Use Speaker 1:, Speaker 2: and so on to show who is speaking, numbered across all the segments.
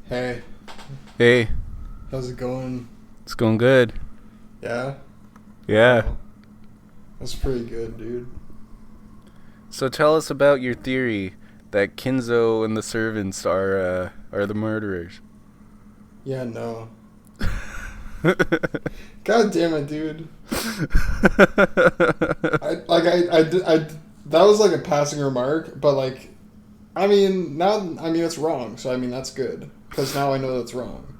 Speaker 1: Hey,
Speaker 2: Hey,
Speaker 1: how's it going?
Speaker 2: it's going good.
Speaker 1: Yeah?
Speaker 2: Yeah.
Speaker 1: Oh, that's pretty good, dude.
Speaker 2: So tell us about your theory that Kinzo and the servants are the murderers.
Speaker 1: Yeah, no. God damn it, dude. That was like a passing remark, but like, that's wrong, so that's good. Because now I know that's wrong.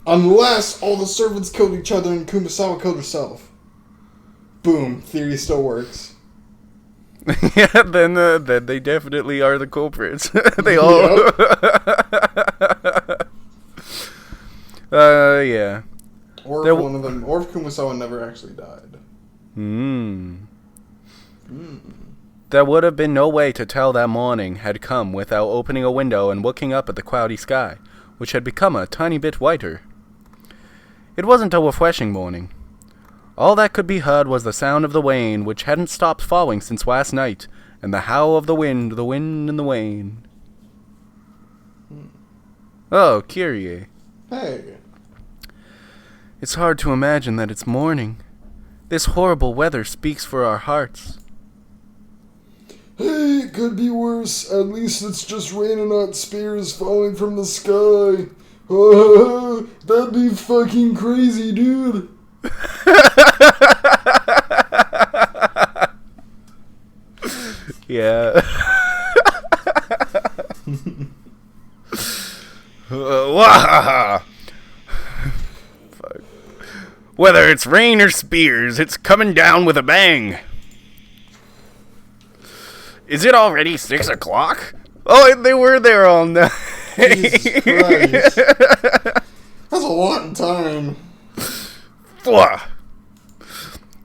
Speaker 1: Unless all the servants killed each other and Kumasawa killed herself. Boom, theory still works.
Speaker 2: Yeah, then they definitely are the culprits. They all. Yeah.
Speaker 1: Or
Speaker 2: There
Speaker 1: if
Speaker 2: w-
Speaker 1: one of them, or if Kumasawa never actually died.
Speaker 2: There would have been no way to tell that morning had come without opening a window and looking up at the cloudy sky, which had become a tiny bit whiter. It wasn't a refreshing morning. All that could be heard was the sound of the rain, which hadn't stopped falling since last night, and the howl of the wind and the rain. Oh, Kyrie.
Speaker 1: Hey.
Speaker 2: It's hard to imagine that it's morning. This horrible weather speaks for our hearts.
Speaker 1: Hey, it could be worse. At least it's just rain and not spears falling from the sky. That'd be fucking crazy, dude.
Speaker 2: Yeah. Wahaha! Fuck. Whether it's rain or spears, it's coming down with a bang. Is it already 6 o'clock? Oh, they were there all night.
Speaker 1: Jesus Christ. That's a lot of time.
Speaker 2: Fwah.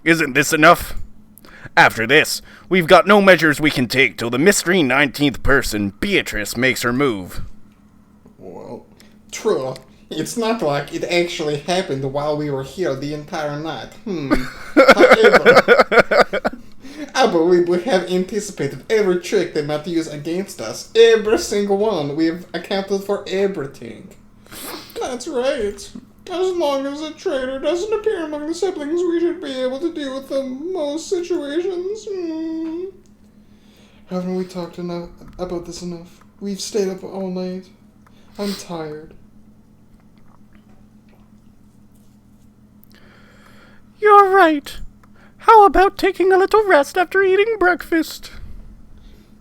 Speaker 2: Isn't this enough? After this, we've got no measures we can take till the mystery 19th person, Beatrice, makes her move.
Speaker 1: Well, true. It's not like it actually happened while we were here the entire night. However, I believe we have anticipated every trick they might use against us. Every single one. We've accounted for everything. That's right. As long as a traitor doesn't appear among the siblings, we should be able to deal with most situations. Haven't we talked enough about this enough? We've stayed up all night. I'm tired.
Speaker 2: You're right. How about taking a little rest after eating breakfast?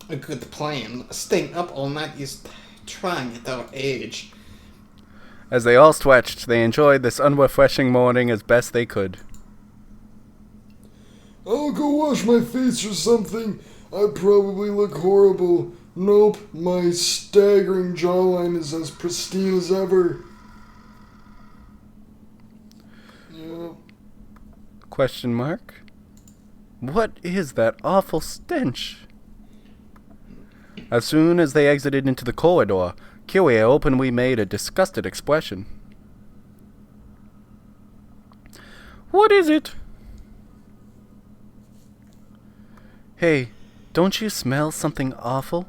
Speaker 1: A good plan. Staying up all night is trying at our age.
Speaker 2: As they all stretched, they enjoyed this unrefreshing morning as best they could.
Speaker 1: I'll go wash my face or something. I probably look horrible. Nope, my staggering jawline is as pristine as ever. Yeah.
Speaker 2: Question mark? What is that awful stench? As soon as they exited into the corridor, Kyrie openly made a disgusted expression. What is it? Hey, don't you smell something awful?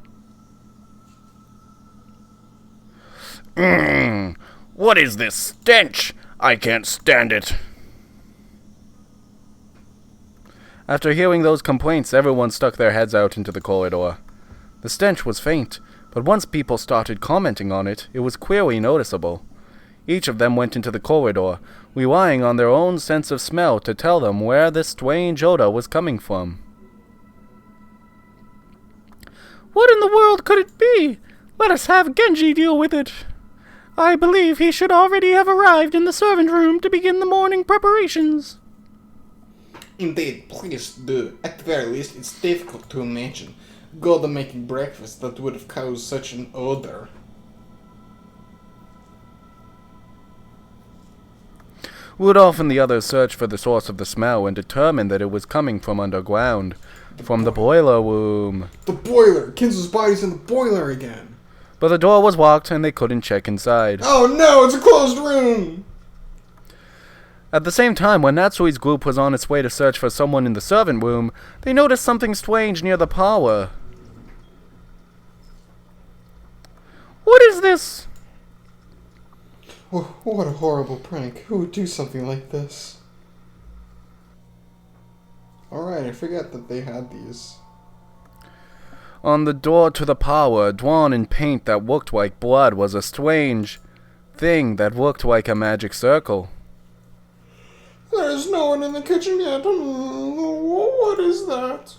Speaker 2: What is this stench? I can't stand it. After hearing those complaints, everyone stuck their heads out into the corridor. The stench was faint, but once people started commenting on it, it was clearly noticeable. Each of them went into the corridor, relying on their own sense of smell to tell them where this strange odor was coming from. What in the world could it be? Let us have Genji deal with it. I believe he should already have arrived in the servant room to begin the morning preparations.
Speaker 1: Indeed, please do. At the very least, it's difficult to imagine God making breakfast that would have caused such an odor.
Speaker 2: Rudolph and the others searched for the source of the smell and determined that it was coming from underground, from the boiler room.
Speaker 1: The boiler! Kinzo's body's in the boiler again!
Speaker 2: But the door was locked and they couldn't check inside.
Speaker 1: Oh no, it's a closed room!
Speaker 2: At the same time, when Natsui's group was on its way to search for someone in the servant room, they noticed something strange near the power. What is is this?
Speaker 1: What a horrible prank. Who would do something like this? Alright, I forgot that they had these.
Speaker 2: On the door to the parlor, drawn in paint that looked like blood, was a strange thing that looked like a magic circle.
Speaker 1: There's no one in the kitchen yet. What is that?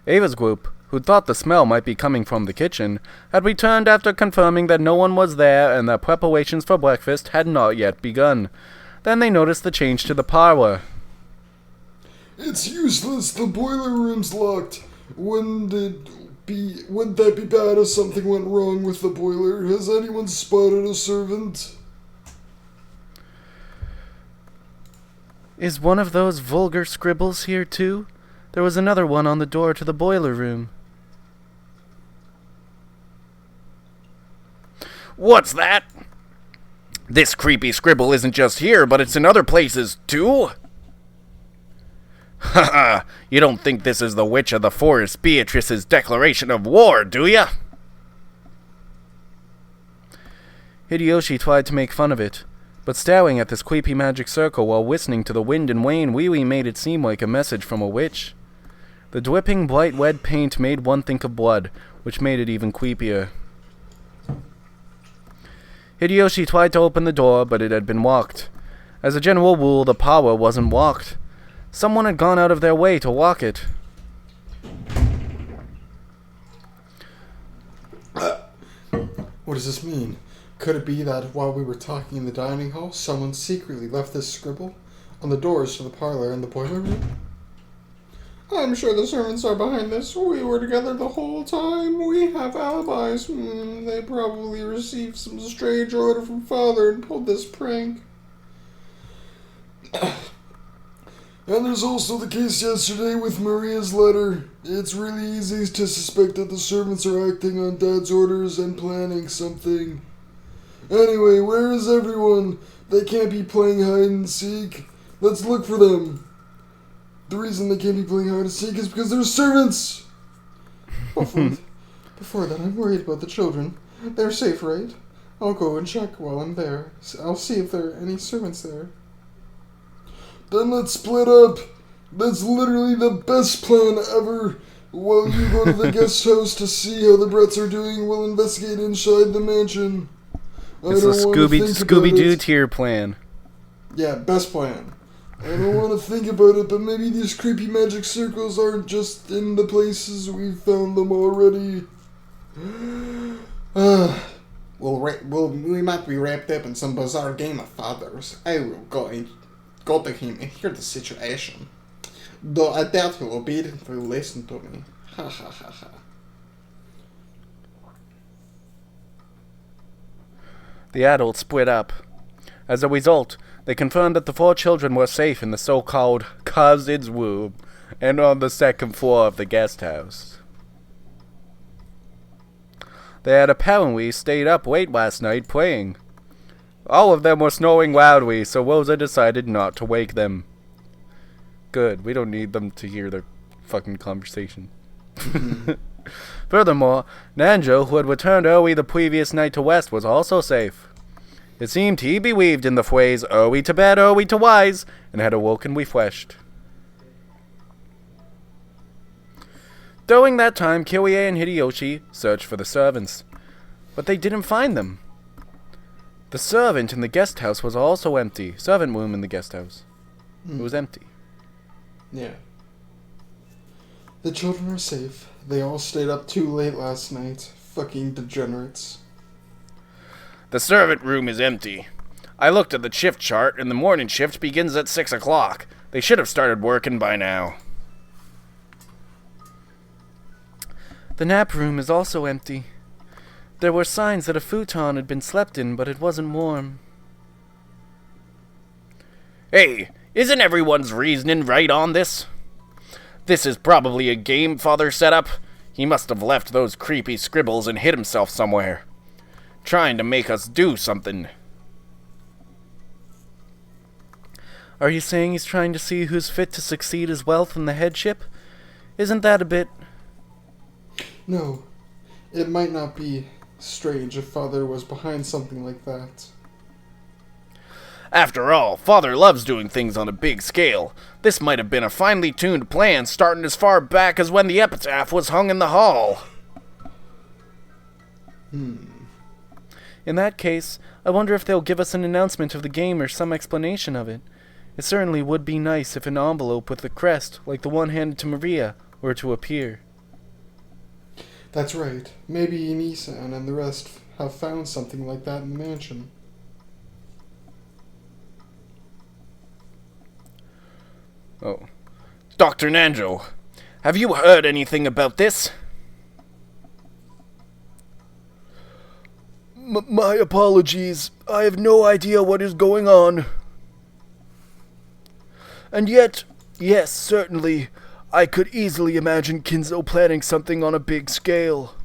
Speaker 2: Ava's group, who thought the smell might be coming from the kitchen, had returned after confirming that no one was there and that preparations for breakfast had not yet begun. Then they noticed the change to the parlor.
Speaker 3: It's useless. The boiler room's locked. Wouldn't that be bad if something went wrong with the boiler? Has anyone spotted a servant?
Speaker 2: Is one of those vulgar scribbles here too? There was another one on the door to the boiler room. What's that? This creepy scribble isn't just here, but it's in other places too? Haha, you don't think this is the Witch of the Forest Beatrice's declaration of war, do ya? Hideyoshi tried to make fun of it, but staring at this creepy magic circle while listening to the wind and rain really made it seem like a message from a witch. The dripping bright red paint made one think of blood, which made it even creepier. Hideyoshi tried to open the door, but it had been locked. As a general rule, the parlor wasn't locked. Someone had gone out of their way to lock it.
Speaker 1: What does this mean? Could it be that while we were talking in the dining hall, someone secretly left this scribble on the doors to the parlor and the boiler room? I'm sure the servants are behind this. We were together the whole time. We have alibis. They probably received some strange order from Father and pulled this prank.
Speaker 3: And there's also the case yesterday with Maria's letter. It's really easy to suspect that the servants are acting on Dad's orders and planning something. Anyway, where is everyone? They can't be playing hide and seek. Let's look for them. The reason they can't be playing hide and seek is because they're servants.
Speaker 1: Before that, I'm worried about the children. They're safe, right? I'll go and check while I'm there. I'll see if there are any servants there.
Speaker 3: Then let's split up. That's literally the best plan ever. While you go to the guest house to see how the brats are doing, we'll investigate inside the mansion.
Speaker 2: It's a Scooby-Doo tier plan.
Speaker 1: Yeah, best plan.
Speaker 3: I don't want to think about it, but maybe these creepy magic circles aren't just in the places we've found them already.
Speaker 1: We might be wrapped up in some bizarre game of fathers. I will go to him and hear the situation. Though I doubt he will obediently listen to me. Ha ha ha ha.
Speaker 2: The adults split up. As a result, they confirmed that the 4 children were safe in the so-called cousin's room and on the second floor of the guest house. They had apparently stayed up late last night playing. All of them were snoring loudly, so Rosa decided not to wake them. Good, we don't need them to hear their fucking conversation. Furthermore, Nanjo, who had returned early the previous night to West, was also safe. It seemed he believed in the phrase, early to bed, early to wise, and had awoken refreshed. During that time, Kirie and Hideyoshi searched for the servants, but they didn't find them. The servant in the guest house was also empty. Servant room in the guest house. It was empty.
Speaker 1: Yeah. The children are safe. They all stayed up too late last night. Fucking degenerates.
Speaker 2: The servant room is empty. I looked at the shift chart, and the morning shift begins at 6 o'clock. They should have started working by now. The nap room is also empty. There were signs that a futon had been slept in, but it wasn't warm. Hey, isn't everyone's reasoning right on this? This is probably a game Father set up. He must have left those creepy scribbles and hid himself somewhere, trying to make us do something. Are you saying he's trying to see who's fit to succeed as wealth in the headship? Isn't that a bit...
Speaker 1: No. It might not be strange if Father was behind something like that.
Speaker 2: After all, Father loves doing things on a big scale. This might have been a finely tuned plan starting as far back as when the epitaph was hung in the hall. In that case, I wonder if they'll give us an announcement of the game or some explanation of it. It certainly would be nice if an envelope with a crest, like the one handed to Maria, were to appear.
Speaker 1: That's right. Maybe Nissan and the rest have found something like that in the mansion.
Speaker 2: Oh. Dr. Nanjo, have you heard anything about this?
Speaker 3: My apologies. I have no idea what is going on. And yet, yes, certainly, I could easily imagine Kinzo planning something on a big scale.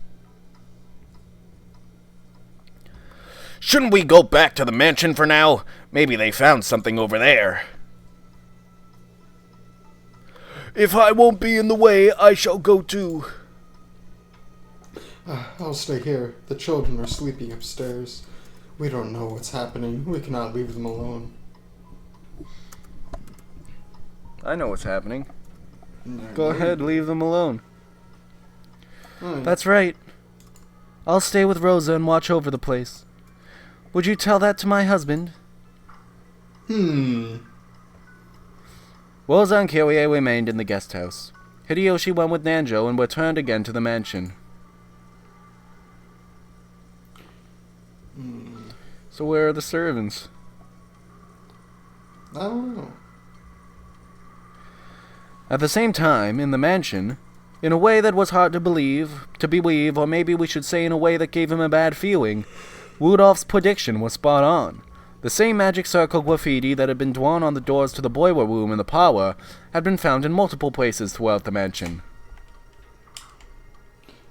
Speaker 2: Shouldn't we go back to the mansion for now? Maybe they found something over there.
Speaker 3: If I won't be in the way, I shall go too.
Speaker 1: I'll stay here. The children are sleeping upstairs. We don't know what's happening. We cannot leave them alone.
Speaker 2: I know what's happening.
Speaker 1: No,
Speaker 2: Go ahead, leave them alone.
Speaker 1: Alright.
Speaker 2: That's right. I'll stay with Rosa and watch over the place. Would you tell that to my husband? Rosa and Kirie remained in the guest house. Hideyoshi went with Nanjo and returned again to the mansion. So where are the servants?
Speaker 1: I don't know.
Speaker 2: At the same time, in the mansion, in a way that was hard to believe, or maybe we should say in a way that gave him a bad feeling, Rudolph's prediction was spot on. The same magic circle graffiti that had been drawn on the doors to the boiler room in the parlor had been found in multiple places throughout the mansion.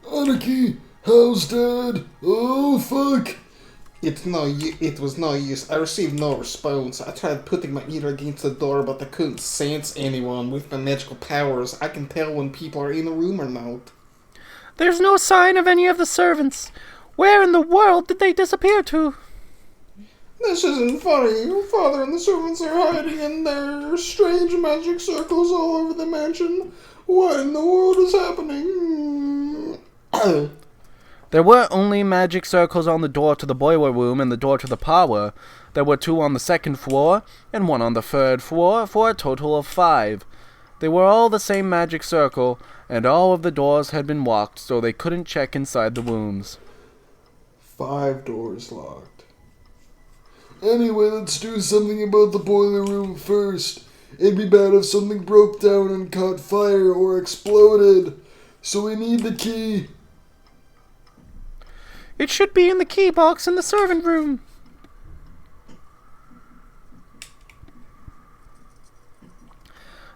Speaker 3: Anarchy! How's Dad? Oh, fuck!
Speaker 1: It was no use. I received no response. I tried putting my ear against the door, but I couldn't sense anyone. With my magical powers, I can tell when people are in the room or not.
Speaker 2: There's no sign of any of the servants. Where in the world did they disappear to?
Speaker 1: This isn't funny. Father and the servants are hiding in their strange magic circles all over the mansion. What in the world is happening?
Speaker 2: There were only magic circles on the door to the boiler room and the door to the parlor. There were 2 on the 2nd floor and 1 on the 3rd floor for a total of 5. They were all the same magic circle, and all of the doors had been locked so they couldn't check inside the rooms.
Speaker 1: 5 doors locked.
Speaker 3: Anyway, let's do something about the boiler room first. It'd be bad if something broke down and caught fire or exploded. So we need the key.
Speaker 2: It should be in the key box in the servant room.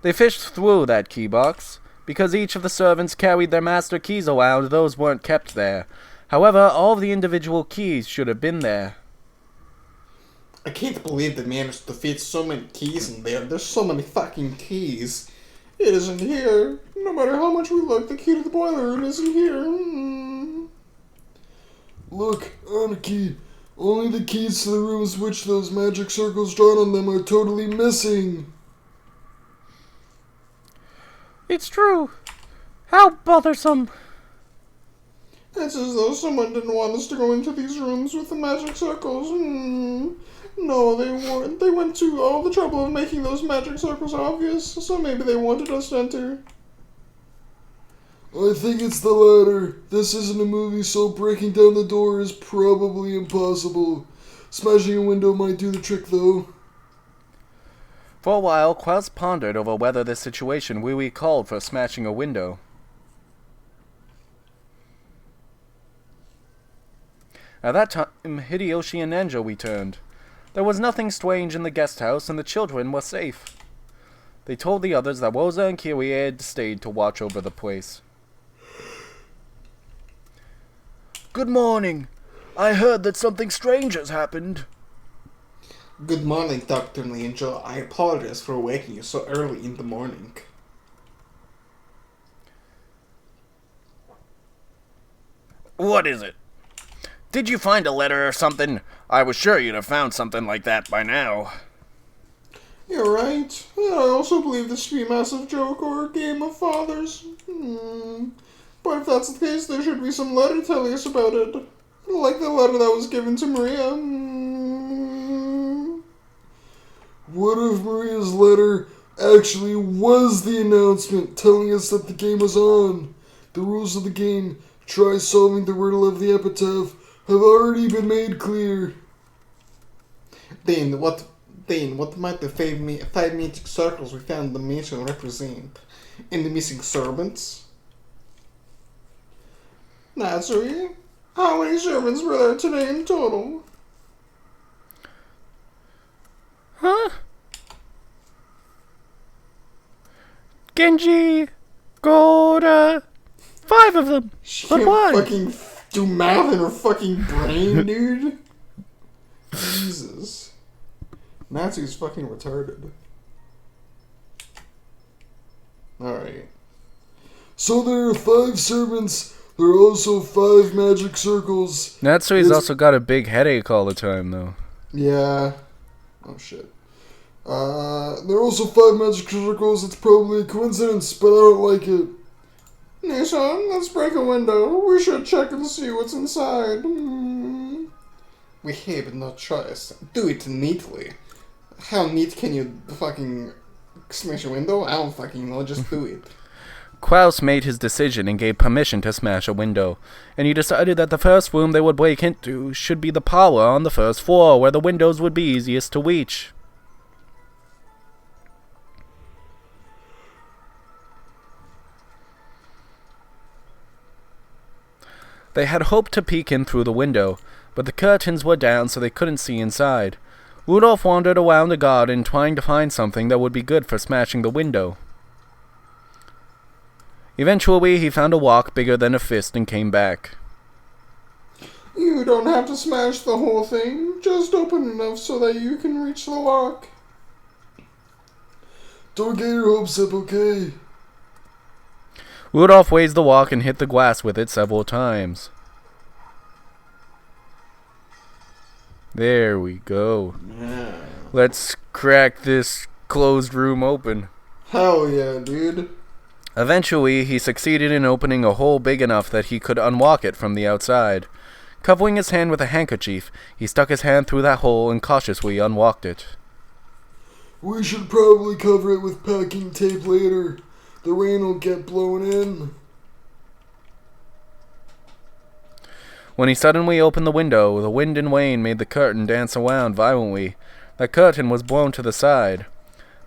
Speaker 2: They fished through that key box. Because each of the servants carried their master keys around, those weren't kept there. However, all of the individual keys should have been there.
Speaker 1: I can't believe they managed to fit so many keys in there. There's so many fucking keys. It isn't here. No matter how much we look, the key to the boiler room isn't here.
Speaker 3: Look, Anarchy. Only the keys to the rooms which those magic circles drawn on them are totally missing.
Speaker 2: It's true. How bothersome.
Speaker 1: It's as though someone didn't want us to go into these rooms with the magic circles. No, they weren't. They went to all the trouble of making those magic circles obvious, so maybe they wanted us to enter.
Speaker 3: I think it's the latter. This isn't a movie, so breaking down the door is probably impossible. Smashing a window might do the trick, though.
Speaker 2: For a while, Klaus pondered over whether this situation really called for smashing a window. At that time, Hideyoshi and Nanjo returned. There was nothing strange in the guest house, and the children were safe. They told the others that Rosa and Kirie had stayed to watch over the place.
Speaker 3: Good morning. I heard that something strange has happened.
Speaker 1: Good morning, Dr. Nanjo. I apologize for waking you so early in the morning.
Speaker 2: What is it? Did you find a letter or something? I was sure you'd have found something like that by now.
Speaker 1: You're right. I also believe this to be a massive joke or a game of fathers. But if that's the case, there should be some letter telling us about it. Like the letter that was given to Maria.
Speaker 3: What if Maria's letter actually was the announcement telling us that the game was on? The rules of the game, try solving the riddle of the epitaph, have already been made clear.
Speaker 1: Dane, what might the five magic circles we found in the mansion represent? And the missing servants? Naturally. How many servants were there today in total?
Speaker 2: Huh? Genji, Gora, 5 of them.
Speaker 1: She
Speaker 2: But
Speaker 1: can't
Speaker 2: why?
Speaker 1: fucking do math in her fucking brain, dude. Jesus. Natsu's fucking retarded. Alright.
Speaker 3: So there are 5 servants. There are also 5 magic circles.
Speaker 2: Natsui's also got a big headache all the time, though.
Speaker 1: Yeah. Oh shit.
Speaker 3: There are also 5 magic circles. It's probably a coincidence, but I don't like it.
Speaker 1: Nissan, let's break a window. We should check and see what's inside. We have no choice. Do it neatly. How neat can you fucking smash a window? I don't fucking know, just do it.
Speaker 2: Klaus made his decision and gave permission to smash a window, and he decided that the first room they would break into should be the parlor on the first floor, where the windows would be easiest to reach. They had hoped to peek in through the window, but the curtains were down so they couldn't see inside. Rudolph wandered around the garden trying to find something that would be good for smashing the window. Eventually, he found a rock bigger than a fist and came back.
Speaker 1: You don't have to smash the whole thing. Just open enough so that you can reach the lock.
Speaker 3: Don't get your hopes up, okay?
Speaker 2: Rudolph raised the rock and hit the glass with it several times. There we go.
Speaker 1: Yeah.
Speaker 2: Let's crack this closed room open.
Speaker 1: Hell yeah, dude.
Speaker 2: Eventually, he succeeded in opening a hole big enough that he could unlock it from the outside. Covering his hand with a handkerchief, he stuck his hand through that hole and cautiously unlocked it.
Speaker 3: We should probably cover it with packing tape later. The rain will get blown in.
Speaker 2: When he suddenly opened the window, the wind and rain made the curtain dance around violently. That curtain was blown to the side.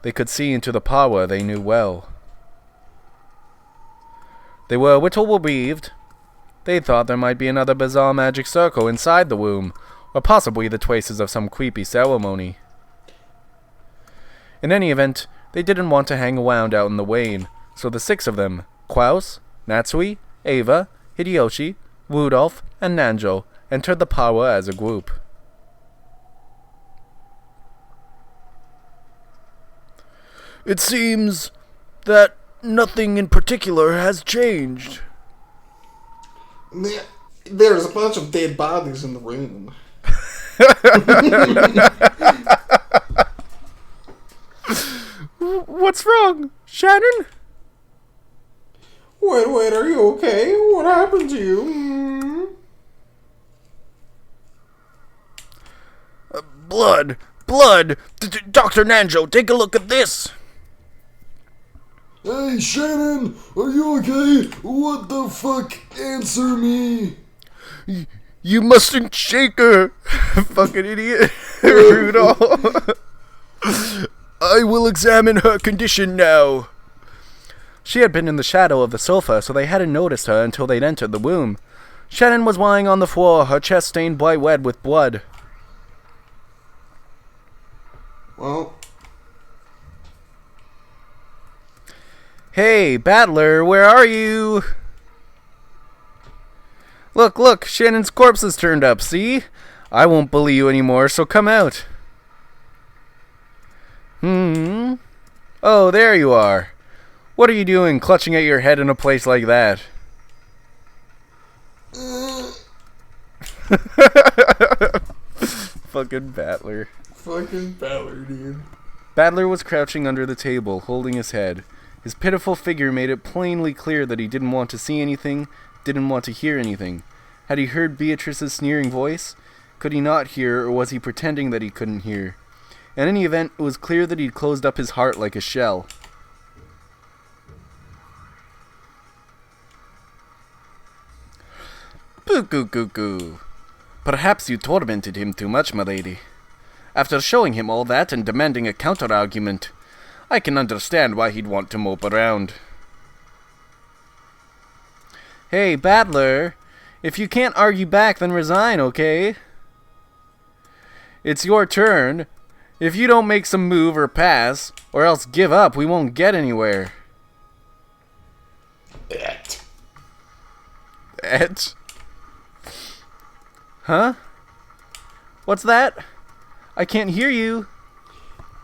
Speaker 2: They could see into the parlor they knew well. They were a little relieved. They thought there might be another bizarre magic circle inside the room, or possibly the traces of some creepy ceremony. In any event, they didn't want to hang around out in the rain, so the 6 of them, Klaus, Natsui, Ava, Hideyoshi, Rudolph, and Nanjo, entered the parlor as a group. It seems that nothing in particular has changed.
Speaker 1: There's a bunch of dead bodies in the room.
Speaker 2: What's wrong, Shannon?
Speaker 1: Wait, are you okay? What happened to you?
Speaker 2: Blood! Dr. Nanjo, take a look at this!
Speaker 3: Hey, Shannon, are you okay? What the fuck? Answer me.
Speaker 2: You mustn't shake her, fucking idiot, Rudolph. I will examine her condition now. She had been in the shadow of the sofa, so they hadn't noticed her until they'd entered the room. Shannon was lying on the floor, her chest stained bright red with blood.
Speaker 1: Well,
Speaker 2: Hey, Battler, where are you? Look, Shannon's corpse has turned up, see? I won't bully you anymore, so come out. Oh, there you are. What are you doing, clutching at your head in a place like that? Fucking Battler.
Speaker 1: Fucking Battler, dude.
Speaker 2: Battler was crouching under the table, holding his head. His pitiful figure made it plainly clear that he didn't want to see anything, didn't want to hear anything. Had he heard Beatrice's sneering voice? Could he not hear, or was he pretending that he couldn't hear? In any event, it was clear that he'd closed up his heart like a shell. Boo-goo-goo-goo. Perhaps you tormented him too much, milady. After showing him all that and demanding a counter-argument, I can understand why he'd want to mope around. Hey, Battler, if you can't argue back, then resign, okay? It's your turn. If you don't make some move or pass, or else give up, we won't get anywhere. Et? Huh? What's that? I can't hear you.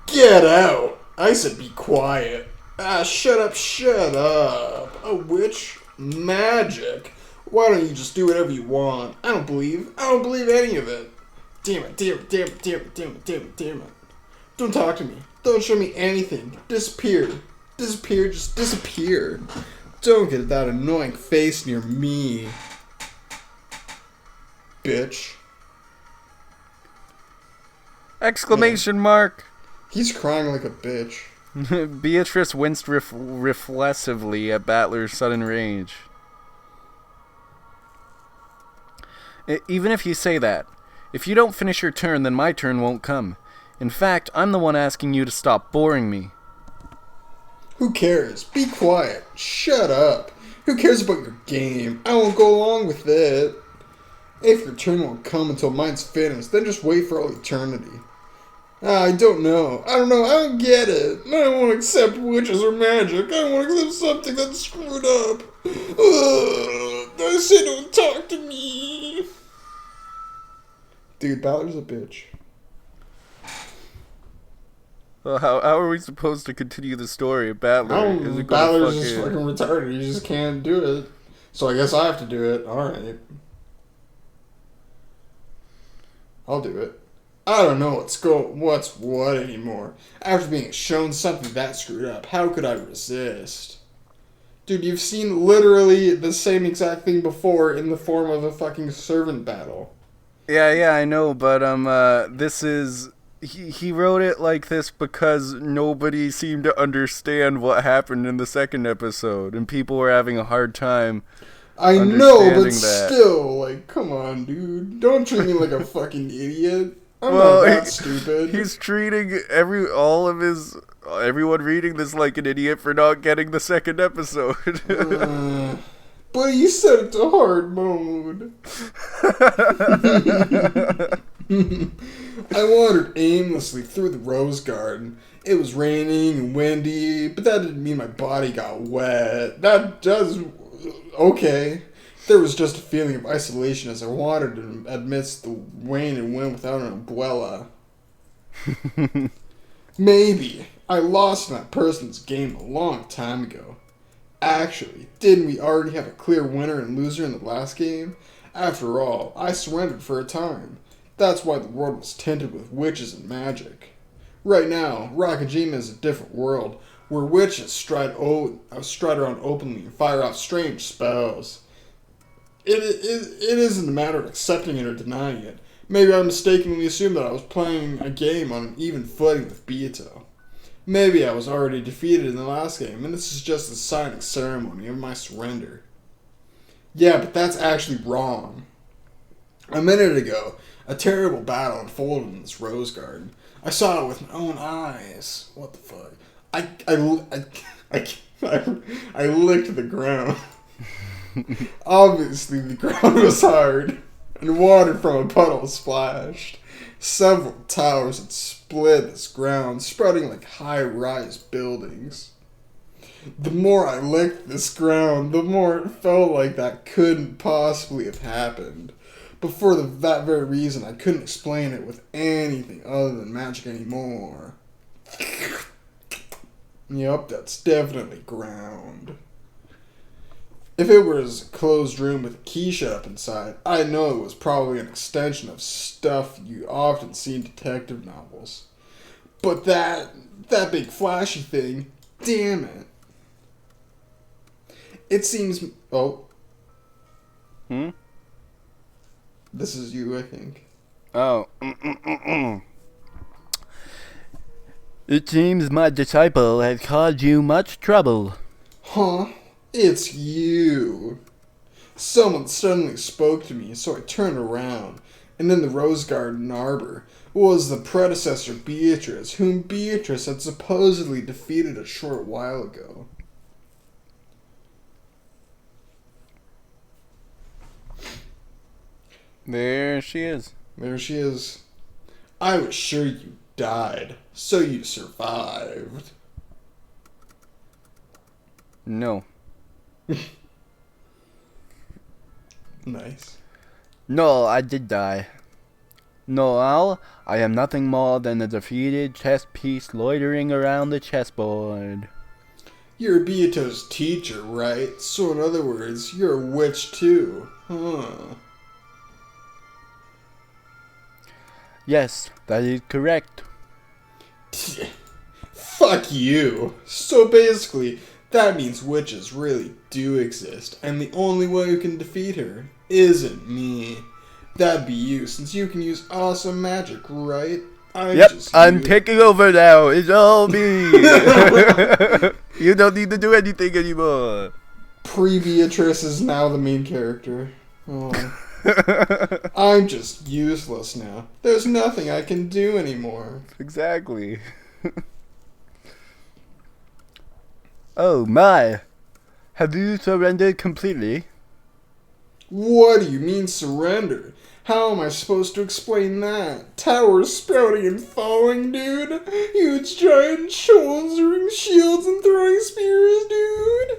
Speaker 1: Get out! I said be quiet. Ah, shut up, shut up. A witch? Magic? Why don't you just do whatever you want? I don't believe any of it. Damn it, damn it, damn it, damn it, damn it, damn it, damn it. Don't talk to me. Don't show me anything. Disappear. Disappear, just disappear. Don't get that annoying face near me. Bitch.
Speaker 2: Exclamation mark.
Speaker 1: He's crying like a bitch.
Speaker 2: Beatrice winced reflexively at Battler's sudden rage. Even if you say that, if you don't finish your turn, then my turn won't come. In fact, I'm the one asking you to stop boring me.
Speaker 1: Who cares? Be quiet. Shut up. Who cares about your game? I won't go along with it. If your turn won't come until mine's finished, then just wait for all eternity. I don't know. I don't get it. I don't want to accept witches or magic. I don't want to accept something that's screwed up. I say don't talk to me. Dude, Balor's a bitch.
Speaker 2: Well, how are we supposed to continue the story? Battler isn't
Speaker 1: Balor's just fucking retarded. He just can't do it. So I guess I have to do it. Alright. I'll do it. I don't know what's what anymore. After being shown something that screwed up, how could I resist? Dude, you've seen literally the same exact thing before in the form of a fucking servant battle.
Speaker 2: Yeah, I know, but this is he wrote it like this because nobody seemed to understand what happened in the second episode, and people were having a hard time.
Speaker 1: I know, but still, like, come on, dude. Don't treat me like a fucking idiot. I'm not that stupid. He's
Speaker 2: treating everyone reading this like an idiot for not getting the second episode.
Speaker 1: But you set it to hard mode. I wandered aimlessly through the rose garden. It was raining and windy, but that didn't mean my body got wet. That does... Okay. There was just a feeling of isolation as I wandered amidst the rain and wind without an umbrella. Maybe I lost my person's game a long time ago. Actually, didn't we already have a clear winner and loser in the last game? After all, I surrendered for a time. That's why the world was tinted with witches and magic. Right now, Rakajima is a different world, where witches stride around openly and fire off strange spells. It isn't a matter of accepting it or denying it. Maybe I mistakenly assumed that I was playing a game on an even footing with Beato. Maybe I was already defeated in the last game, and this is just the signing ceremony of my surrender. Yeah, but that's actually wrong. A minute ago, a terrible battle unfolded in this rose garden. I saw it with my own eyes. What the fuck? I licked the ground. Obviously, the ground was hard, and water from a puddle splashed. Several towers had split this ground, spreading like high-rise buildings. The more I licked this ground, the more it felt like that couldn't possibly have happened. But for that very reason, I couldn't explain it with anything other than magic anymore. Yep, that's definitely ground. If it was a closed room with a key shut up inside, I know it was probably an extension of stuff you often see in detective novels. But that big flashy thing, damn it. It seems... Oh. This is you, I think.
Speaker 2: Oh. It seems my disciple has caused you much trouble.
Speaker 1: Huh? It's you. Someone suddenly spoke to me, so I turned around, and in the rose garden arbor was the predecessor Beatrice, whom Beatrice had supposedly defeated a short while ago.
Speaker 2: There she is.
Speaker 1: There she is. I was sure you died, so you survived.
Speaker 2: No.
Speaker 1: Nice.
Speaker 2: No, I did die. No, I am nothing more than a defeated chess piece loitering around the chessboard.
Speaker 1: You're Beato's teacher, right? So in other words, you're a witch too, huh?
Speaker 2: Yes, that is correct.
Speaker 1: Fuck you. So basically, that means witches really do exist, and the only one who can defeat her isn't me. That'd be you, since you can use awesome magic, right?
Speaker 2: I'm taking over now. It's all me. You don't need to do anything anymore.
Speaker 1: Pre-Beatrice is now the main character. Oh. I'm just useless now. There's nothing I can do anymore.
Speaker 2: Exactly. Oh my. Have you surrendered completely?
Speaker 1: What do you mean surrender? How am I supposed to explain that? Towers sprouting and falling, dude. Huge giant shouldering shields and throwing spears, dude.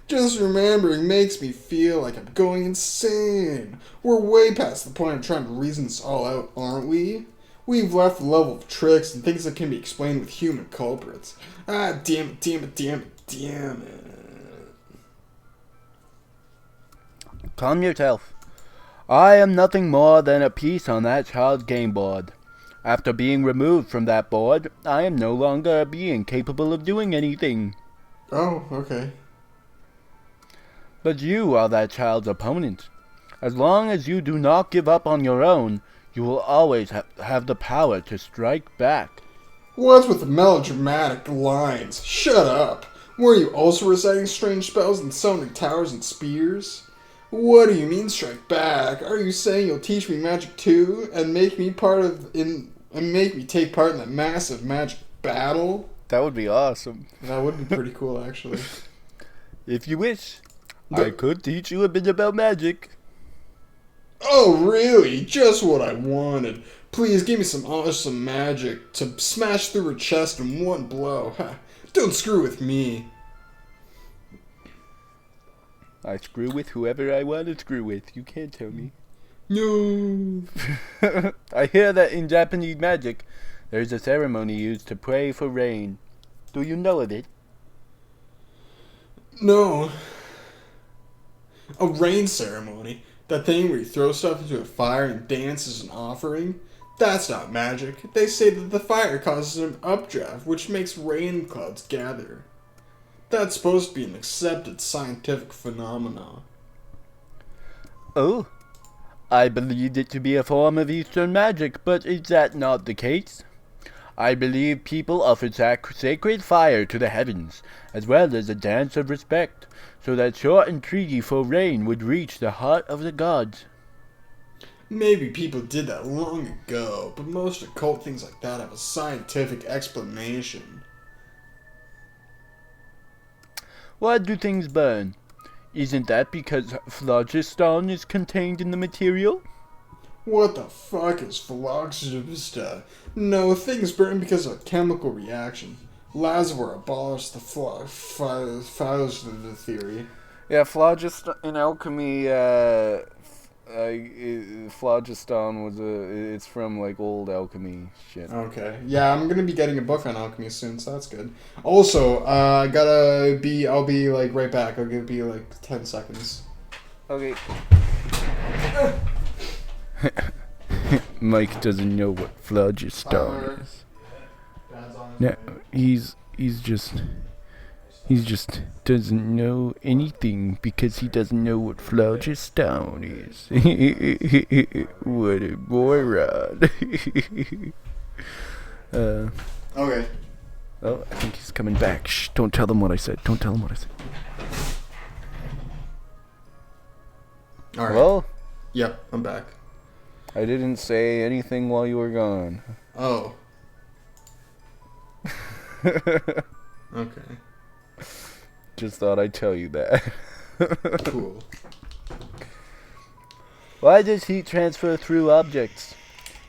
Speaker 1: Just remembering makes me feel like I'm going insane. We're way past the point of trying to reason this all out, aren't we? We've left the level of tricks and things that can be explained with human culprits. Ah, damn it, damn it, damn it, damn it.
Speaker 2: Calm yourself. I am nothing more than a piece on that child's game board. After being removed from that board, I am no longer a being capable of doing anything.
Speaker 1: Oh, okay.
Speaker 2: But you are that child's opponent. As long as you do not give up on your own, you will always have the power to strike back.
Speaker 1: What's with the melodramatic lines? Shut up. Were you also reciting strange spells and summoning towers and spears? What do you mean strike back? Are you saying you'll teach me magic too and make me take part in that massive magic battle?
Speaker 2: That would be awesome.
Speaker 1: That would be pretty cool, actually.
Speaker 2: If you wish, I could teach you a bit about magic.
Speaker 1: Oh, really? Just what I wanted. Please give me some awesome magic to smash through her chest in one blow. Don't screw with me.
Speaker 2: I screw with whoever I want to screw with. You can't tell me.
Speaker 1: No.
Speaker 2: I hear that in Japanese magic, there's a ceremony used to pray for rain. Do you know of it?
Speaker 1: No. A rain ceremony? That thing where you throw stuff into a fire and dance as an offering? That's not magic. They say that the fire causes an updraft, which makes rain clouds gather. That's supposed to be an accepted scientific phenomenon.
Speaker 2: Oh, I believed it to be a form of Eastern magic, but is that not the case? I believe people offered sacred fire to the heavens, as well as a dance of respect, so that short entreaty for rain would reach the heart of the gods.
Speaker 1: Maybe people did that long ago, but most occult things like that have a scientific explanation.
Speaker 2: Why do things burn? Isn't that because phlogiston is contained in the material?
Speaker 1: What the fuck is phlogiston? No, things burn because of a chemical reaction. Lazarus abolished the phlogiston theory.
Speaker 2: Yeah, phlogiston in alchemy, Phlogiston was it's from like old alchemy shit.
Speaker 1: Okay. Yeah, I'm gonna be getting a book on alchemy soon, so that's good. Also, I'll be like right back. I'll be like 10 seconds.
Speaker 2: Okay. Mike doesn't know what phlogiston is. No, he's just doesn't know anything because he doesn't know what phlogiston is. What a moron.
Speaker 1: Okay.
Speaker 2: Oh, I think he's coming back. Shh, don't tell them what I said. Don't tell them what I said.
Speaker 1: Alright.
Speaker 2: Well,
Speaker 1: Yep, I'm back.
Speaker 2: I didn't say anything while you were gone.
Speaker 1: Oh. Okay.
Speaker 2: Just thought I'd tell you that.
Speaker 1: Cool.
Speaker 2: Why does heat transfer through objects?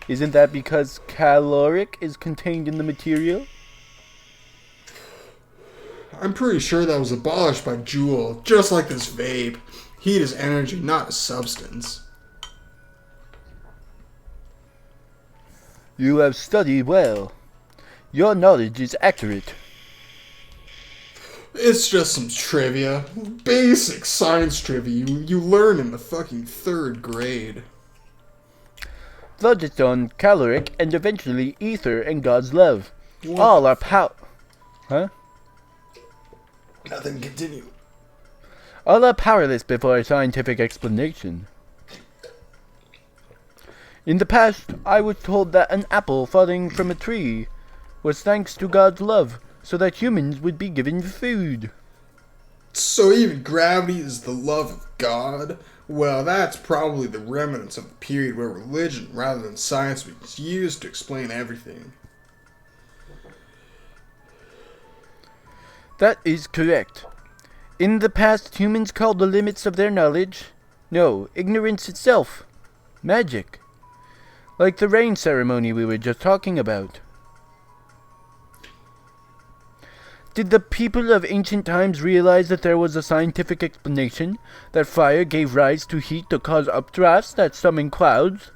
Speaker 2: Isn't that because caloric is contained in the material?
Speaker 1: I'm pretty sure that was abolished by Joule, just like this vape. Heat is energy, not a substance.
Speaker 2: You have studied well. Your knowledge is accurate.
Speaker 1: It's just some trivia. Basic science trivia you learn in the fucking 3rd grade.
Speaker 2: Phlogiston, caloric, and eventually ether and God's love.
Speaker 1: What?
Speaker 2: All are Huh?
Speaker 1: Nothing, continue.
Speaker 2: All are powerless before a scientific explanation. In the past, I was told that an apple falling from a tree was thanks to God's love, so that humans would be given food.
Speaker 1: So even gravity is the love of God? Well, that's probably the remnants of the period where religion, rather than science, was used to explain everything.
Speaker 2: That is correct. In the past, humans called the limits of their knowledge, no, ignorance itself, magic. Like the rain ceremony we were just talking about. Did the people of ancient times realize that there was a scientific explanation, that fire gave rise to heat to cause updrafts that summon clouds?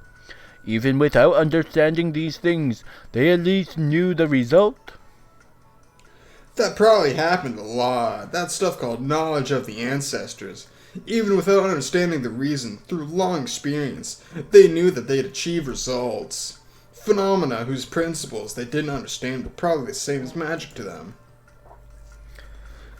Speaker 2: Even without understanding these things, they at least knew the result?
Speaker 1: That probably happened a lot. That stuff called knowledge of the ancestors. Even without understanding the reason, through long experience, they knew that they'd achieve results. Phenomena whose principles they didn't understand were probably the same as magic to them.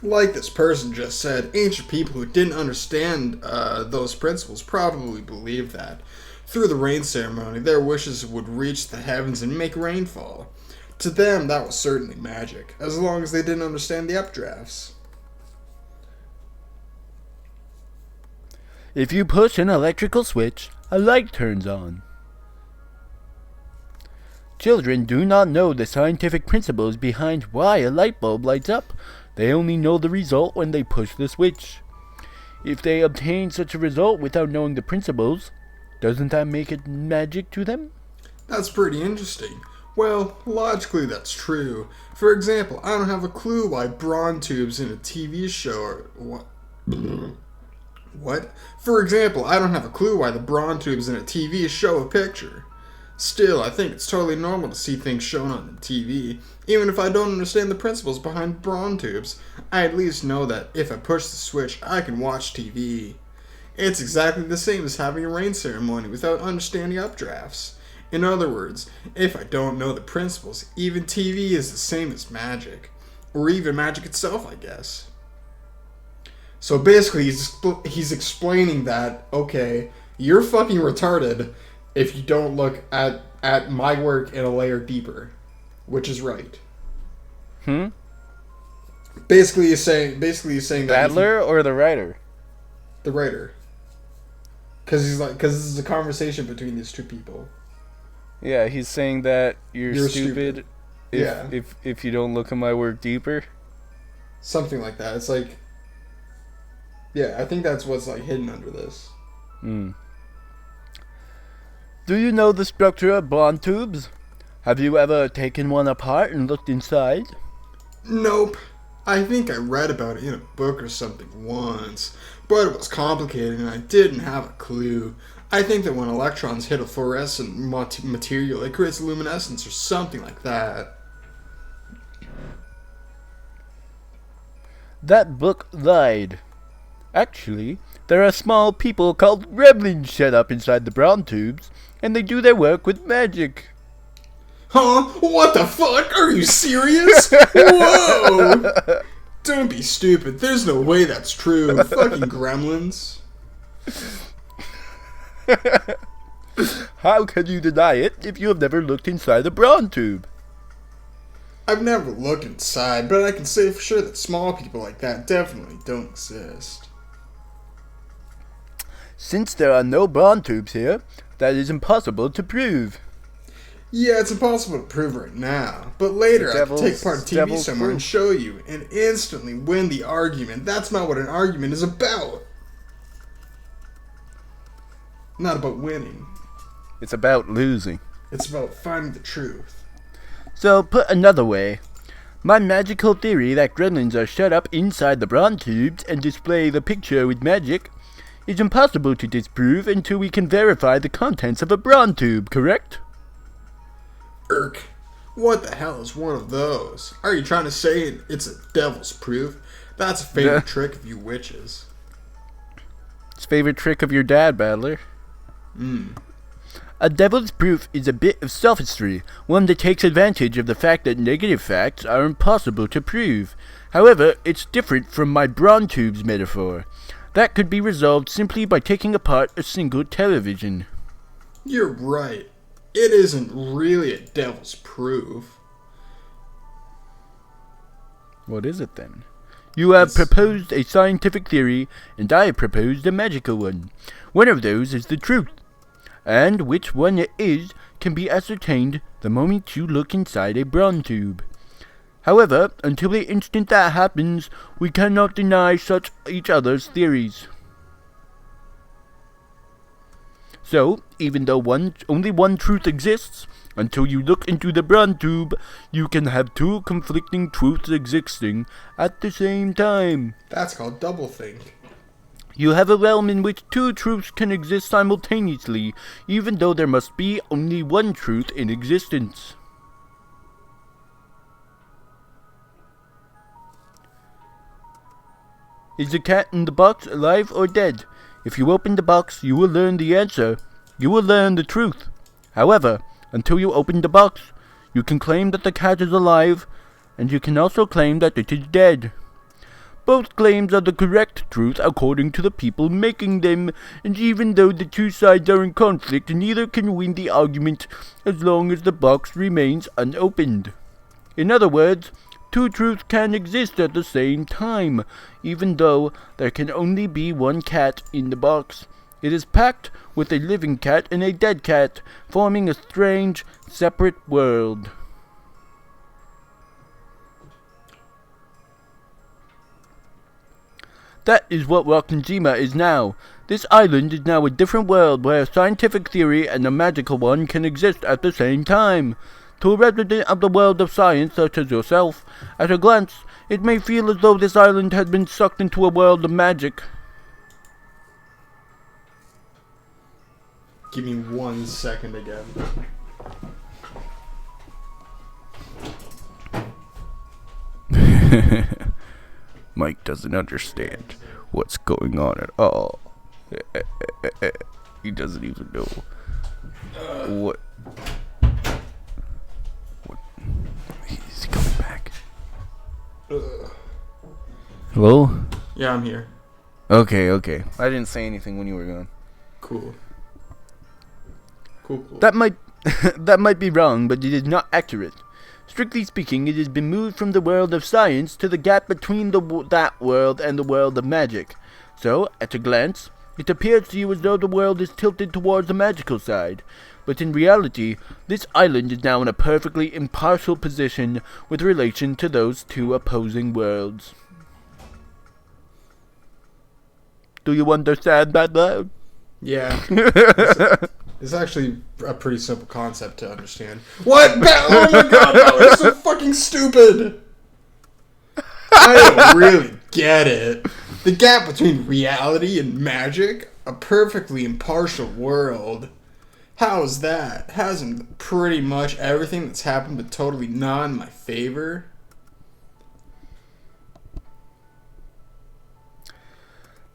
Speaker 1: Like this person just said, ancient people who didn't understand those principles probably believed that, through the rain ceremony, their wishes would reach the heavens and make rainfall. To them, that was certainly magic, as long as they didn't understand the updrafts.
Speaker 2: If you push an electrical switch, a light turns on. Children do not know the scientific principles behind why a light bulb lights up. They only know the result when they push the switch. If they obtain such a result without knowing the principles, doesn't that make it magic to them?
Speaker 1: That's pretty interesting. Well, logically that's true. For example, I don't have a clue why Braun tubes in a TV show are... What? For example, I don't have a clue why the Braun tubes in a TV show a picture. Still, I think it's totally normal to see things shown on the TV. Even if I don't understand the principles behind Braun tubes, I at least know that if I push the switch, I can watch TV. It's exactly the same as having a rain ceremony without understanding updrafts. In other words, if I don't know the principles, even TV is the same as magic. Or even magic itself, I guess. So basically, he's explaining that, okay, you're fucking retarded if you don't look at my work in a layer deeper. Which is right. Basically, he's saying that...
Speaker 2: Battler or the writer?
Speaker 1: The writer. Because this is a conversation between these two people.
Speaker 2: Yeah, he's saying that you're stupid if you don't look at my work deeper.
Speaker 1: Something like that. It's like... Yeah, I think that's what's like hidden under this.
Speaker 2: Do you know the structure of Braun tubes? Have you ever taken one apart and looked inside?
Speaker 1: Nope. I think I read about it in a book or something once, but it was complicated and I didn't have a clue. I think that when electrons hit a fluorescent material, it creates luminescence or something like that.
Speaker 2: That book lied. Actually, there are small people called gremlins shut up inside the Braun tubes, and they do their work with magic.
Speaker 1: Huh? What the fuck? Are you serious? Whoa! Don't be stupid. There's no way that's true. Fucking gremlins.
Speaker 2: How can you deny it if you have never looked inside a Braun tube?
Speaker 1: I've never looked inside, but I can say for sure that small people like that definitely don't exist.
Speaker 2: Since there are no Braun tubes here, that is impossible to prove.
Speaker 1: Yeah, it's impossible to prove right now, but later I can take part in TV somewhere and show you, and instantly win the argument. That's not what an argument is about. Not about winning.
Speaker 2: It's about losing.
Speaker 1: It's about finding the truth.
Speaker 2: So, put another way, my magical theory that gremlins are shut up inside the Braun tubes and display the picture with magic is impossible to disprove until we can verify the contents of a Braun tube, correct?
Speaker 1: What the hell is one of those? Are you trying to say it's a devil's proof? That's a favorite trick of you witches.
Speaker 2: It's favorite trick of your dad, Battler. A devil's proof is a bit of sophistry, one that takes advantage of the fact that negative facts are impossible to prove. However, it's different from my Braun tubes metaphor. That could be resolved simply by taking apart a single television.
Speaker 1: You're right. It isn't really a devil's proof.
Speaker 2: What is it then? You have proposed a scientific theory, and I have proposed a magical one. One of those is the truth, and which one it is can be ascertained the moment you look inside a Braun tube. However, until the instant that happens, we cannot deny such each other's theories. So, even though only one truth exists, until you look into the Braun tube, you can have two conflicting truths existing at the same time.
Speaker 1: That's called doublethink.
Speaker 2: You have a realm in which two truths can exist simultaneously, even though there must be only one truth in existence. Is the cat in the box alive or dead? If you open the box, you will learn the answer. You will learn the truth. However, until you open the box, you can claim that the cat is alive, and you can also claim that it is dead. Both claims are the correct truth according to the people making them, and even though the two sides are in conflict, neither can win the argument as long as the box remains unopened. In other words, two truths can exist at the same time, even though there can only be one cat in the box. It is packed with a living cat and a dead cat, forming a strange, separate world. That is what Rockenjima is now. This island is now a different world where a scientific theory and a magical one can exist at the same time. To a resident of the world of science such as yourself, at a glance, it may feel as though this island had been sucked into a world of magic.
Speaker 1: Give me 1 second again.
Speaker 2: Mike doesn't understand what's going on at all. He doesn't even know what. He's coming back. Hello?
Speaker 1: Yeah, I'm here.
Speaker 2: Okay. I didn't say anything when you were gone.
Speaker 1: Cool.
Speaker 2: That might be wrong, but it is not accurate. Strictly speaking, it has been moved from the world of science to the gap between that world and the world of magic. So, at a glance, it appears to you as though the world is tilted towards the magical side. But in reality, this island is now in a perfectly impartial position with relation to those two opposing worlds. Do you understand that now?
Speaker 1: Yeah. It's actually a pretty simple concept to understand. What? Oh my god, that was so fucking stupid! I don't really get it. The gap between reality and magic, a perfectly impartial world. How is that? Hasn't pretty much everything that's happened been totally not in my favor?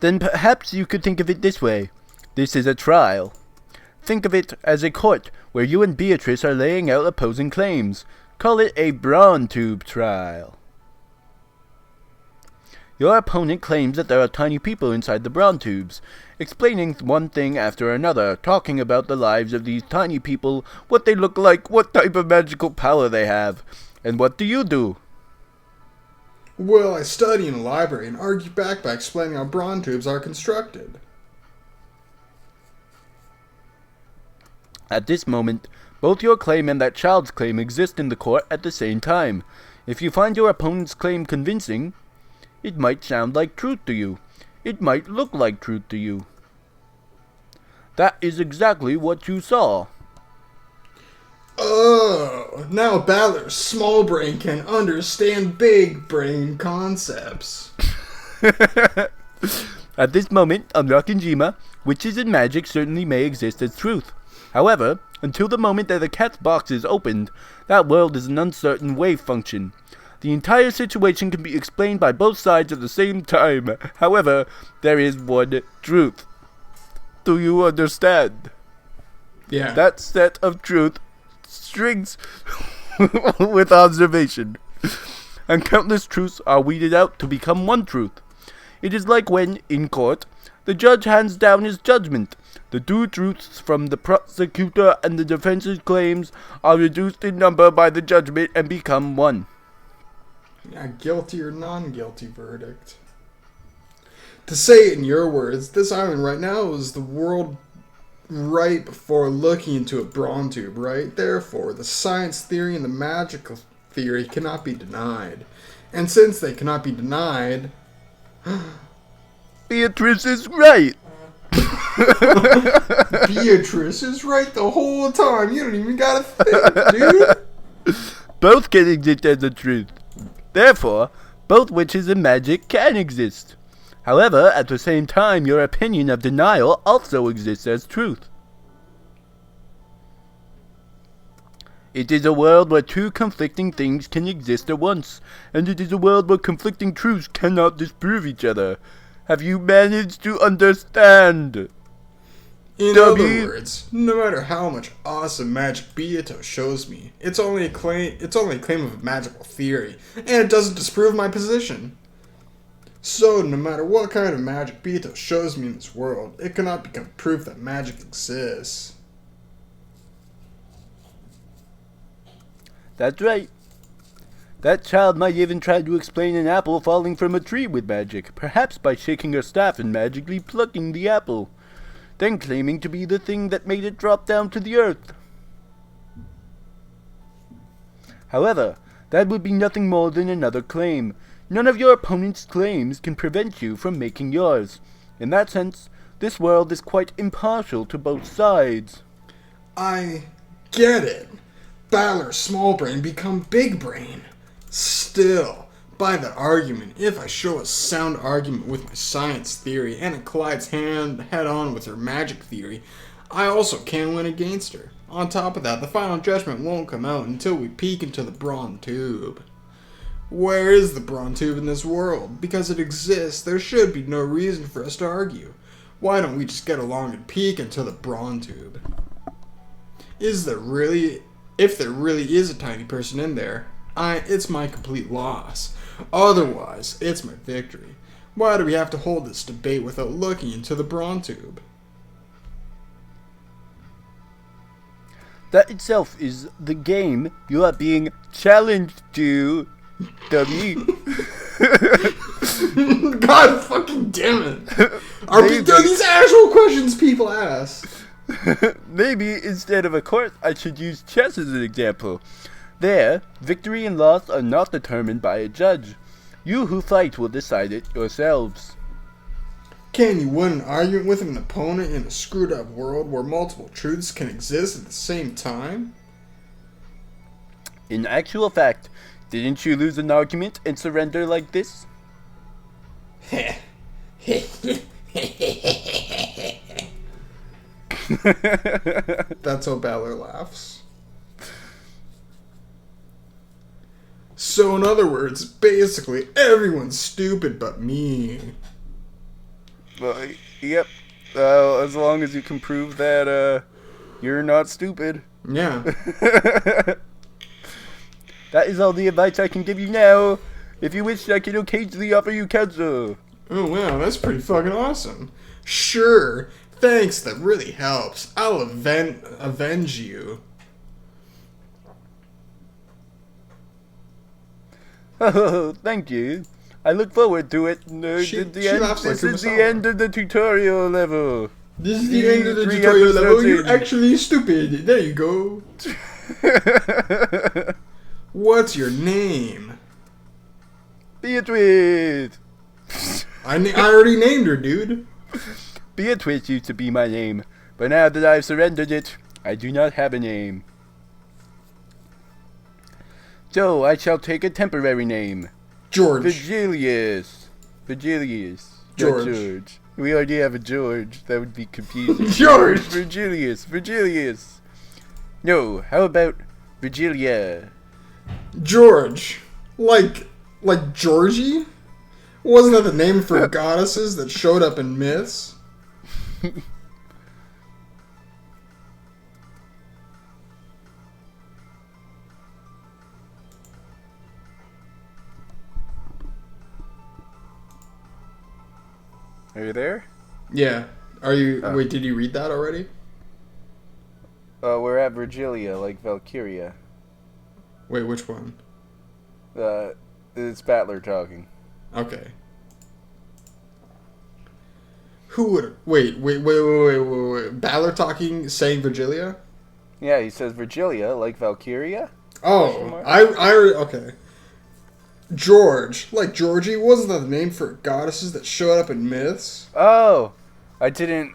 Speaker 2: Then perhaps you could think of it this way. This is a trial. Think of it as a court where you and Beatrice are laying out opposing claims. Call it a Braun tube trial. Your opponent claims that there are tiny people inside the Braun tubes, explaining one thing after another, talking about the lives of these tiny people, what they look like, what type of magical power they have. And what do you do?
Speaker 1: Well, I study in a library and argue back by explaining how Braun tubes are constructed.
Speaker 2: At this moment, both your claim and that child's claim exist in the court at the same time. If you find your opponent's claim convincing, it might sound like truth to you. It might look like truth to you. That is exactly what you saw.
Speaker 1: Oh, now Balor's small brain can understand big brain concepts.
Speaker 2: At this moment, on Rakinjima, witches and magic certainly may exist as truth. However, until the moment that the cat's box is opened, that world is an uncertain wave function. The entire situation can be explained by both sides at the same time. However, there is one truth. Do you understand?
Speaker 1: Yeah.
Speaker 2: That set of truth strings with observation. And countless truths are weeded out to become one truth. It is like when, in court, the judge hands down his judgment. The two truths from the prosecutor and the defense's claims are reduced in number by the judgment and become one.
Speaker 1: A guilty or non-guilty verdict. To say it in your words, this island right now is the world right before looking into a Braun tube, right? Therefore, the science theory and the magical theory cannot be denied. And since they cannot be denied...
Speaker 2: Beatrice is right!
Speaker 1: Beatrice is right the whole time. You don't even gotta think, dude.
Speaker 2: Both can exist as the truth. Therefore, both witches and magic can exist. However, at the same time, your opinion of denial also exists as truth. It is a world where two conflicting things can exist at once, and it is a world where conflicting truths cannot disprove each other. Have you managed to understand?
Speaker 1: In other words, no matter how much awesome magic Beato shows me, it's only a claim of a magical theory, and it doesn't disprove my position. So, no matter what kind of magic Beato shows me in this world, it cannot become proof that magic exists.
Speaker 2: That's right. That child might even try to explain an apple falling from a tree with magic, perhaps by shaking her staff and magically plucking the apple, then claiming to be the thing that made it drop down to the earth. However, that would be nothing more than another claim. None of your opponent's claims can prevent you from making yours. In that sense, this world is quite impartial to both sides.
Speaker 1: I get it. Balor small brain become big brain. Still, by that argument, if I show a sound argument with my science theory and it collides head-on with her magic theory, I also can win against her. On top of that, the final judgment won't come out until we peek into the Braun tube. Where is the Braun tube in this world? Because it exists, there should be no reason for us to argue. Why don't we just get along and peek into the Braun tube? If there really is a tiny person in there, it's my complete loss. Otherwise, it's my victory. Why do we have to hold this debate without looking into the Braun tube?
Speaker 2: That itself is the game you are being challenged to, dummy.
Speaker 1: God fucking damn it. Are these actual questions people ask?
Speaker 2: Maybe instead of a court, I should use chess as an example. There, victory and loss are not determined by a judge. You who fight will decide it yourselves.
Speaker 1: Can you win an argument with an opponent in a screwed up world where multiple truths can exist at the same time?
Speaker 2: In actual fact, Didn't you lose an argument and surrender like this?
Speaker 1: That's how Balor laughs. So, in other words, basically everyone's stupid but me.
Speaker 2: Well, yep. As long as you can prove that you're not stupid.
Speaker 1: Yeah.
Speaker 2: That is all the advice I can give you now. If you wish, I can occasionally offer you counsel.
Speaker 1: Oh, wow, that's pretty fucking awesome. Sure. Thanks, that really helps. I'll avenge you.
Speaker 2: Oh, thank you. I look forward to it.
Speaker 1: She
Speaker 2: This
Speaker 1: laughs like
Speaker 2: is
Speaker 1: a
Speaker 2: the
Speaker 1: Masala.
Speaker 2: end of the tutorial level.
Speaker 1: This is the end of the
Speaker 2: 3
Speaker 1: tutorial level.
Speaker 2: episodes
Speaker 1: You're
Speaker 2: in.
Speaker 1: actually stupid. There you go. What's your name?
Speaker 2: Beatrice.
Speaker 1: I already named her, dude.
Speaker 2: Beatrice used to be my name, but now that I've surrendered it, I do not have a name. So I shall take a temporary name.
Speaker 1: George.
Speaker 2: Virgilius. Not
Speaker 1: George.
Speaker 2: George. We already have a George. That would be confusing.
Speaker 1: George.
Speaker 2: Virgilius. No, how about Virgilia?
Speaker 1: George. Like Georgie? Wasn't that the name for goddesses that showed up in myths?
Speaker 2: Are you there?
Speaker 1: Yeah. Are you...
Speaker 2: Oh.
Speaker 1: Wait, did you read that already?
Speaker 2: We're at Virgilia, like Valkyria.
Speaker 1: Wait, which one?
Speaker 2: It's Battler talking.
Speaker 1: Okay. Who would... Wait. Balor talking, saying Virgilia?
Speaker 2: Yeah, he says Virgilia, like Valkyria?
Speaker 1: Oh, I okay. George, like Georgie, wasn't that the name for goddesses that showed up in myths?
Speaker 2: Oh, I didn't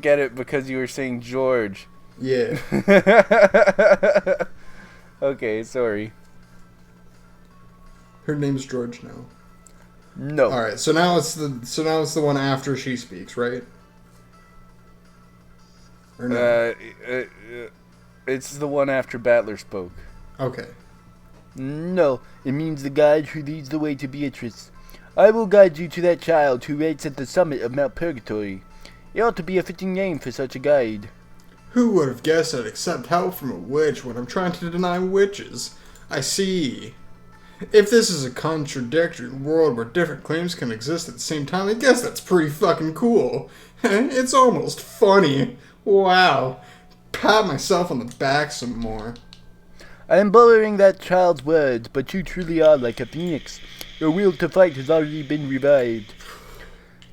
Speaker 2: get it because you were saying George.
Speaker 1: Yeah.
Speaker 2: Okay, sorry.
Speaker 1: Her name's George now.
Speaker 2: No.
Speaker 1: All right, so now it's the one after she speaks, right? Or no?
Speaker 2: It's the one after Battler spoke.
Speaker 1: Okay.
Speaker 2: No, it means the guide who leads the way to Beatrice. I will guide you to that child who waits at the summit of Mount Purgatory. It ought to be a fitting name for such a guide.
Speaker 1: Who would have guessed I'd accept help from a witch when I'm trying to deny witches? I see. If this is a contradictory world where different claims can exist at the same time, I guess that's pretty fucking cool. It's almost funny. Wow. Pat myself on the back some more.
Speaker 2: I am borrowing that child's words, but you truly are like a phoenix. Your will to fight has already been revived.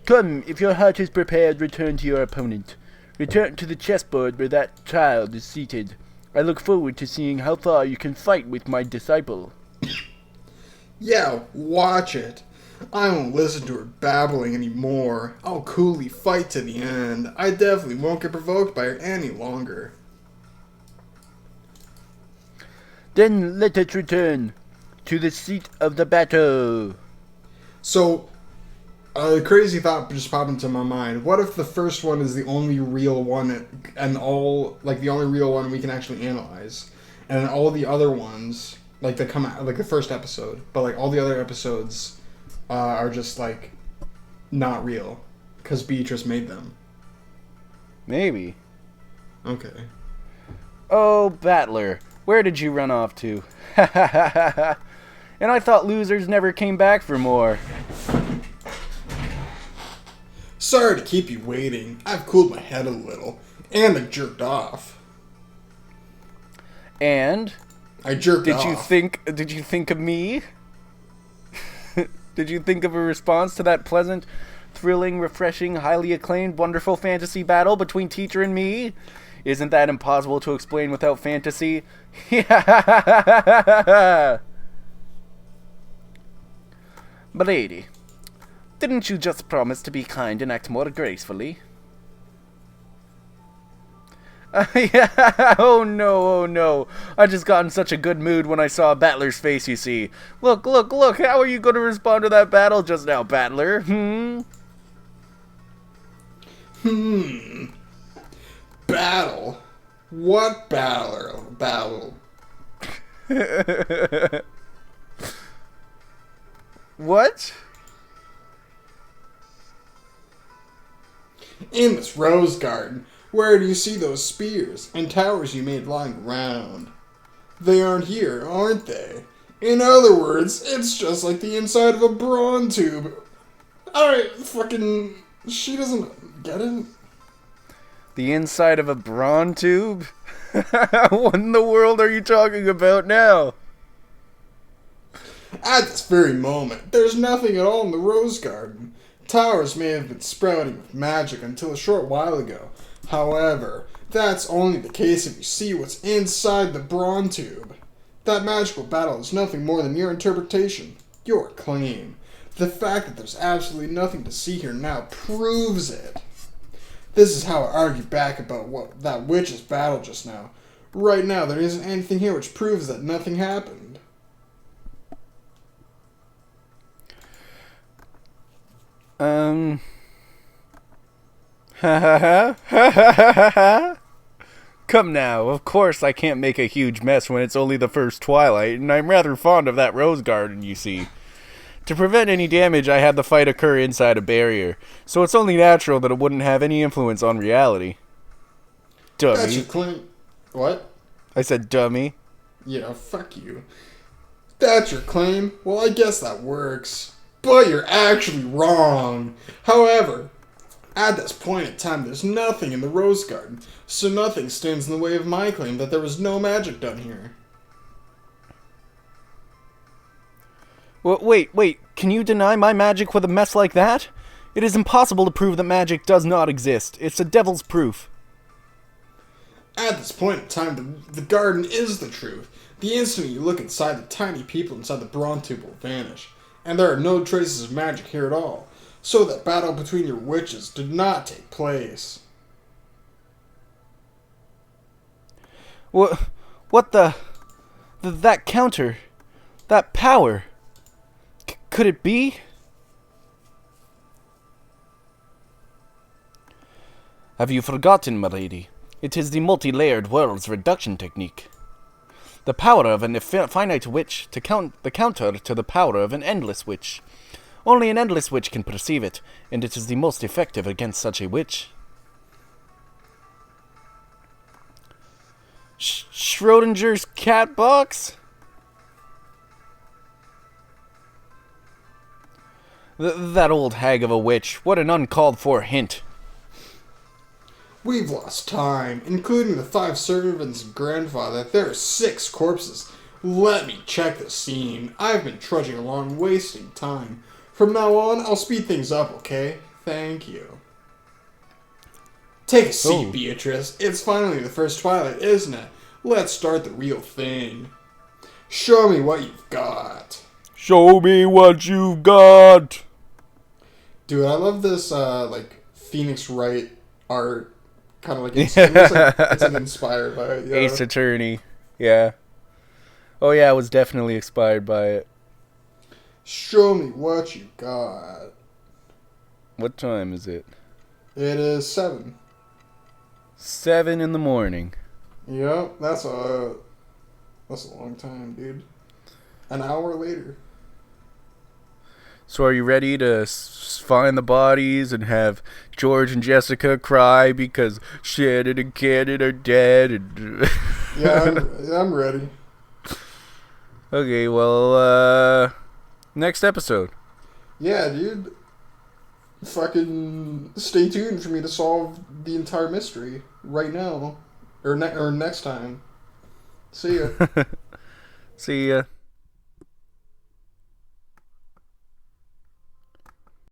Speaker 2: Come, if your heart is prepared, return to your opponent. Return to the chessboard where that child is seated. I look forward to seeing how far you can fight with my disciple.
Speaker 1: Yeah, watch it. I won't listen to her babbling anymore. I'll coolly fight to the end. I definitely won't get provoked by her any longer.
Speaker 2: Then let us return to the seat of the battle.
Speaker 1: So, a crazy thought just popped into my mind. What if the first one is the only real one, and the only real one we can actually analyze, and all the other ones, like they come out, like the first episode, but like all the other episodes are just like not real, because Beatrice made them.
Speaker 2: Maybe.
Speaker 1: Okay.
Speaker 2: Oh, Battler, where did you run off to? And I thought losers never came back for more.
Speaker 1: Sorry to keep you waiting. I've cooled my head a little, and I jerked off.
Speaker 2: And
Speaker 1: I jerked off.
Speaker 2: Did you think of me? Did you think of a response to that pleasant, thrilling, refreshing, highly acclaimed, wonderful fantasy battle between teacher and me? Isn't that impossible to explain without fantasy? Lady, didn't you just promise to be kind and act more gracefully? Yeah, oh no, oh no. I just got in such a good mood when I saw Battler's face, you see. Look, look, look, how are you going to respond to that battle just now, Battler?
Speaker 1: Battle? What battle?
Speaker 2: What?
Speaker 1: In this rose garden, where do you see those spears and towers you made lying around? They aren't here, aren't they? In other words, it's just like the inside of a Braun tube. Alright, fucking... She doesn't get it?
Speaker 2: The inside of a Braun tube? What in the world are you talking about now?
Speaker 1: At this very moment, there's nothing at all in the rose garden. Towers may have been sprouting with magic until a short while ago. However, that's only the case if you see what's inside the Braun tube. That magical battle is nothing more than your interpretation, your claim. The fact that there's absolutely nothing to see here now proves it. This is how I argue back about what that witch's battle just now. Right now, there isn't anything here which proves that nothing happened.
Speaker 2: Come now, of course I can't make a huge mess when it's only the first twilight, and I'm rather fond of that rose garden, you see. To prevent any damage, I had the fight occur inside a barrier, so it's only natural that it wouldn't have any influence on reality. Dummy.
Speaker 1: That's your claim. What?
Speaker 2: I said dummy.
Speaker 1: Yeah, fuck you. That's your claim? Well, I guess that works. But you're actually wrong. However, at this point in time, there's nothing in the rose garden, so nothing stands in the way of my claim that there was no magic done here.
Speaker 2: Well, wait, can you deny my magic with a mess like that? It is impossible to prove that magic does not exist. It's a devil's proof.
Speaker 1: At this point in time, the garden is the truth. The instant you look inside, the tiny people inside the Braun tube will vanish. And there are no traces of magic here at all. So that battle between your witches did not take place.
Speaker 2: What that counter, that power, could it be? Have you forgotten, milady? It is the multi-layered world's reduction technique. The power of an finite witch to the counter to the power of an endless witch. Only an endless witch can perceive it, and it is the most effective against such a witch. Schrodinger's cat box? That old hag of a witch. What an uncalled for hint.
Speaker 1: We've lost time, including the 5 servants and grandfather. There are 6 corpses. Let me check the scene. I've been trudging along, wasting time. From now on, I'll speed things up, okay? Thank you. Take a seat, Beatrice. It's finally the first twilight, isn't it? Let's start the real thing. Show me what you've got.
Speaker 2: Show me what you've got.
Speaker 1: Dude, I love this, Phoenix Wright art. Kind of like, it's like inspired by it. Yeah.
Speaker 2: Ace Attorney. Yeah. Oh, yeah, I was definitely inspired by it.
Speaker 1: Show me what you got.
Speaker 2: What time is it?
Speaker 1: It is 7.
Speaker 2: 7 in the morning.
Speaker 1: Yep, that's a long time, dude. An hour later.
Speaker 2: So are you ready to find the bodies and have George and Jessica cry because Shannon and Cannon are dead? And
Speaker 1: Yeah, I'm ready.
Speaker 2: Okay, well, next episode.
Speaker 1: Yeah, dude. Fucking stay tuned for me to solve the entire mystery right now. Or next time. See ya.
Speaker 2: See ya.